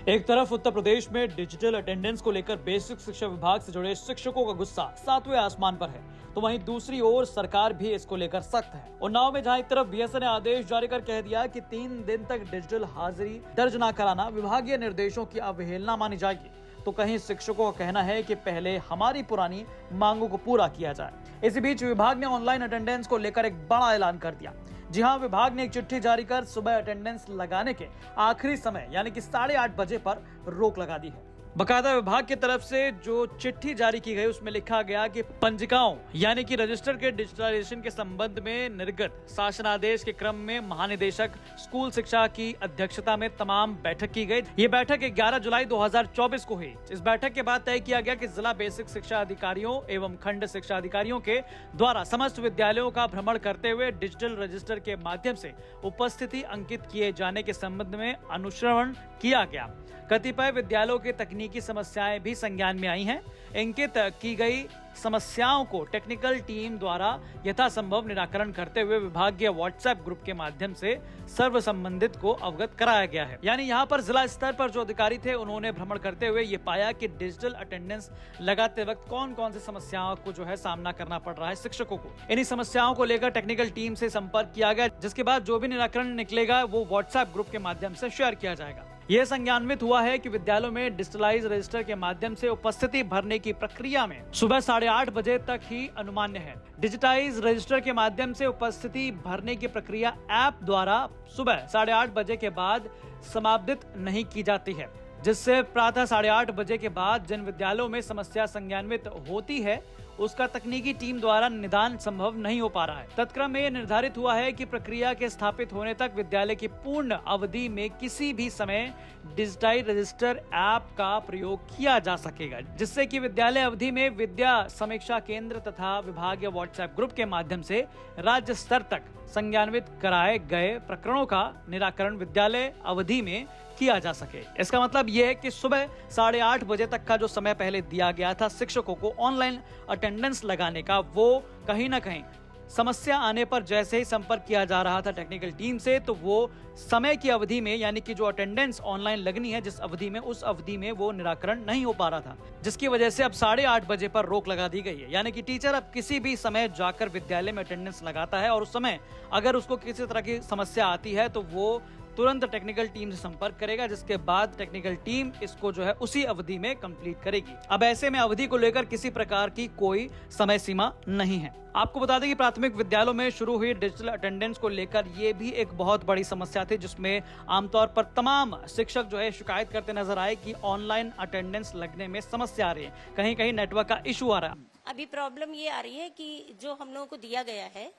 एक तरफ उत्तर प्रदेश में डिजिटल अटेंडेंस को लेकर बेसिक शिक्षा विभाग से जुड़े शिक्षकों का गुस्सा सातवें आसमान पर है, तो वहीं दूसरी ओर सरकार भी इसको लेकर सख्त है। उन्नाव में जहां एक तरफ बीएसए ने आदेश जारी कर कह दिया कि 3 दिन तक डिजिटल हाजिरी दर्ज न कराना विभागीय निर्देशों की अवहेलना मानी जाएगी, तो कहीं शिक्षकों का कहना है कि पहले हमारी पुरानी मांगों को पूरा किया जाए। इसी बीच विभाग ने ऑनलाइन अटेंडेंस को लेकर एक बड़ा ऐलान कर दिया। जी हां, विभाग ने एक चिट्ठी जारी कर सुबह अटेंडेंस लगाने के आखिरी समय यानी कि 8:30 बजे पर रोक लगा दी है। बकायदा विभाग की तरफ से जो चिट्ठी जारी की गई उसमें लिखा गया कि पंजिकाओं यानी कि रजिस्टर के डिजिटलाइजेशन के संबंध में निर्गत शासनादेश के क्रम में महानिदेशक स्कूल शिक्षा की अध्यक्षता में तमाम बैठक की गई। ये बैठक 11 जुलाई 2024 को हुई। इस बैठक के बाद तय किया गया कि जिला बेसिक शिक्षा अधिकारियों एवं खंड शिक्षा अधिकारियों के द्वारा समस्त विद्यालयों का भ्रमण करते हुए डिजिटल रजिस्टर के माध्यम से उपस्थिति अंकित किए जाने के संबंध में अनुश्रवण किया गया। कतिपय विद्यालयों के तकनीकी समस्याएं भी संज्ञान में आई हैं। अंकित की गई समस्याओं को टेक्निकल टीम द्वारा यथासंभव निराकरण करते हुए विभागीय व्हाट्सएप ग्रुप के माध्यम से सर्व संबंधित को अवगत कराया गया है। यानी यहाँ पर जिला स्तर पर जो अधिकारी थे उन्होंने भ्रमण करते हुए ये पाया कि डिजिटल अटेंडेंस लगाते वक्त कौन कौन सी समस्याओं को जो है सामना करना पड़ रहा है शिक्षकों को। इन्हीं समस्याओं को लेकर टेक्निकल टीम से संपर्क किया गया, जिसके बाद जो भी निराकरण निकलेगा वो व्हाट्सएप ग्रुप के माध्यम से शेयर किया जाएगा। यह संज्ञान्वित हुआ है कि विद्यालयों में डिजिटलाइज रजिस्टर के माध्यम से उपस्थिति भरने की प्रक्रिया में सुबह 8:30 बजे तक ही अनुमान्य है। डिजिटाइज रजिस्टर के माध्यम से उपस्थिति भरने की प्रक्रिया ऐप द्वारा सुबह 8:30 बजे के बाद समाप्त नहीं की जाती है, जिससे प्रातः 8:30 बजे के बाद जिन विद्यालयों में समस्या संज्ञान्वित होती है उसका तकनीकी टीम द्वारा निदान संभव नहीं हो पा रहा है। तत्क्रम में निर्धारित हुआ है कि प्रक्रिया के स्थापित होने तक विद्यालय की पूर्ण अवधि में किसी भी समय डिजिटाइज रजिस्टर ऐप का प्रयोग किया जा सकेगा, जिससे कि विद्यालय अवधि में विद्या समीक्षा केंद्र तथा विभागीय व्हाट्सएप ग्रुप के माध्यम से राज्य स्तर तक संज्ञान्वित कराए गए प्रकरणों का निराकरण विद्यालय अवधि में किया जा सके। इसका मतलब यह है कि सुबह 8:30 बजे तक का जो समय पहले दिया गया था शिक्षकों को ऑनलाइन अटेंडेंस लगाने का, वो कहीं ना कहीं समस्या आने पर जैसे ही संपर्क किया जा रहा था टेक्निकल टीम से, तो वो समय की अवधि में यानी कि जो अटेंडेंस ऑनलाइन लगनी है जिस अवधि में, उस अवधि में वो निराकरण नहीं हो पा रहा था, जिसकी वजह से अब 8:30 बजे पर रोक लगा दी गई है। यानी कि टीचर अब किसी भी समय जाकर विद्यालय में अटेंडेंस लगाता है और उस समय अगर उसको किसी तरह की समस्या आती है तो वो तुरंत टेक्निकल टीम से संपर्क करेगा, जिसके बाद टेक्निकल टीम इसको जो है उसी अवधि में कंप्लीट करेगी। अब ऐसे में अवधि को लेकर किसी प्रकार की कोई समय सीमा नहीं है। आपको बता दें कि प्राथमिक विद्यालयों में शुरू हुई डिजिटल अटेंडेंस को लेकर ये भी एक बहुत बड़ी समस्या थी, जिसमें आमतौर पर तमाम शिक्षक जो है शिकायत करते नजर आए कि ऑनलाइन अटेंडेंस लगने में समस्या आ रही है, कहीं कहीं नेटवर्क का इशू आ रहा है। अभी प्रॉब्लम ये आ रही है कि जो हम लोगों को दिया गया है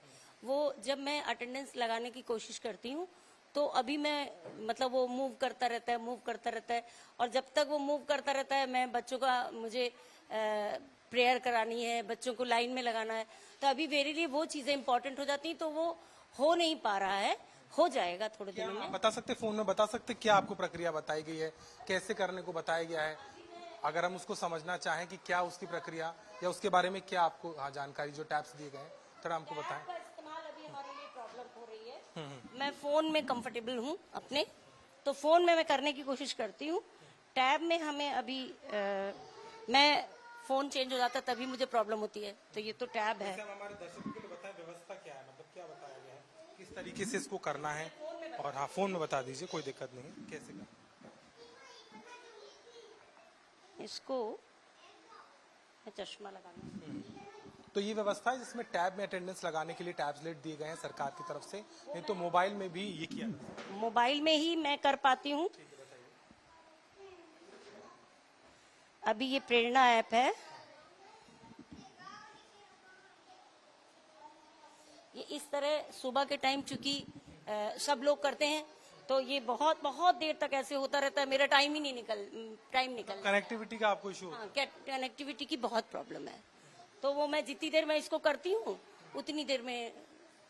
वो जब मैं अटेंडेंस लगाने की कोशिश करती हूँ तो अभी मैं मतलब वो मूव करता रहता है और जब तक वो मूव करता रहता है मैं बच्चों का मुझे प्रेयर करानी है, बच्चों को लाइन में लगाना है, तो अभी मेरे लिए वो चीजें इंपॉर्टेंट हो जाती हैं, तो वो हो नहीं पा रहा है। हो जाएगा थोड़े दिनों में। बता सकते फोन में बता सकते क्या आपको प्रक्रिया बताई गई है, कैसे करने को बताया गया है, अगर हम उसको समझना चाहें कि क्या उसकी प्रक्रिया या उसके बारे में क्या आपको जानकारी जो टैब्स दिए गए हैं थोड़ा हमको बताएं। मैं फोन में कंफर्टेबल हूँ अपने, तो फोन में मैं करने की कोशिश करती हूँ। टैब में हमें अभी मैं फोन चेंज हो जाता है तभी मुझे प्रॉब्लम होती है, तो ये तो टैब है। हमारे दर्शकों के लिए बताएं व्यवस्था क्या है, मतलब क्या बताया गया है, किस तरीके से इसको करना है, और हाँ फोन में बता दीजिए, कोई दिक्कत नहीं है। कैसे करना इसको मैं चश्मा लगाना। तो ये व्यवस्था है जिसमें टैब में अटेंडेंस लगाने के लिए टैबलेट दिए गए हैं सरकार की तरफ से, नहीं तो मोबाइल में भी ये किया मोबाइल में ही मैं कर पाती हूँ। अभी ये प्रेरणा ऐप है, ये इस तरह सुबह के टाइम चूंकि सब लोग करते हैं तो ये बहुत बहुत देर तक ऐसे होता रहता है, मेरा टाइम ही नहीं निकल। कनेक्टिविटी का आपको इशू? कनेक्टिविटी की बहुत प्रॉब्लम है, तो वो मैं जितनी देर में इसको करती हूँ उतनी देर में,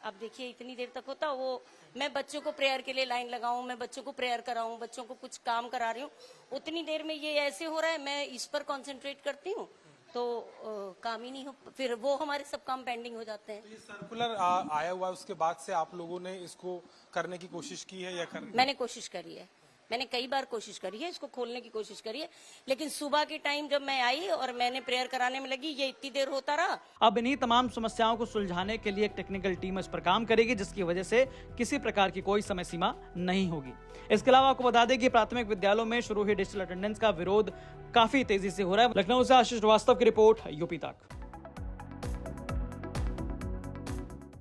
अब देखिए इतनी देर तक होता, वो मैं बच्चों को प्रेयर के लिए लाइन लगाऊं, मैं बच्चों को प्रेयर कराऊं, बच्चों को कुछ काम करा रही हूँ, उतनी देर में ये ऐसे हो रहा है, मैं इस पर कंसंट्रेट करती हूँ तो काम ही नहीं हो, फिर वो हमारे सब काम पेंडिंग हो जाते हैं। तो ये सर्कुलर आया हुआ है, उसके बाद से आप लोगों ने इसको करने की कोशिश की है या मैंने कोशिश करी है, मैंने कई बार कोशिश करी है, इसको खोलने की कोशिश करी है, लेकिन सुबह के टाइम जब मैं आई और मैंने प्रेयर कराने में लगी, ये इतनी देर होता रहा। अब इन्हीं तमाम समस्याओं को सुलझाने के लिए एक टेक्निकल टीम इस पर काम करेगी, जिसकी वजह से किसी प्रकार की कोई समय सीमा नहीं होगी। इसके अलावा आपको बता दें कि प्राथमिक विद्यालयों में शुरू हुई डिजिटल अटेंडेंस का विरोध काफी तेजी से हो रहा है। लखनऊ से आशीष श्रीवास्तव की रिपोर्ट, यूपी तक।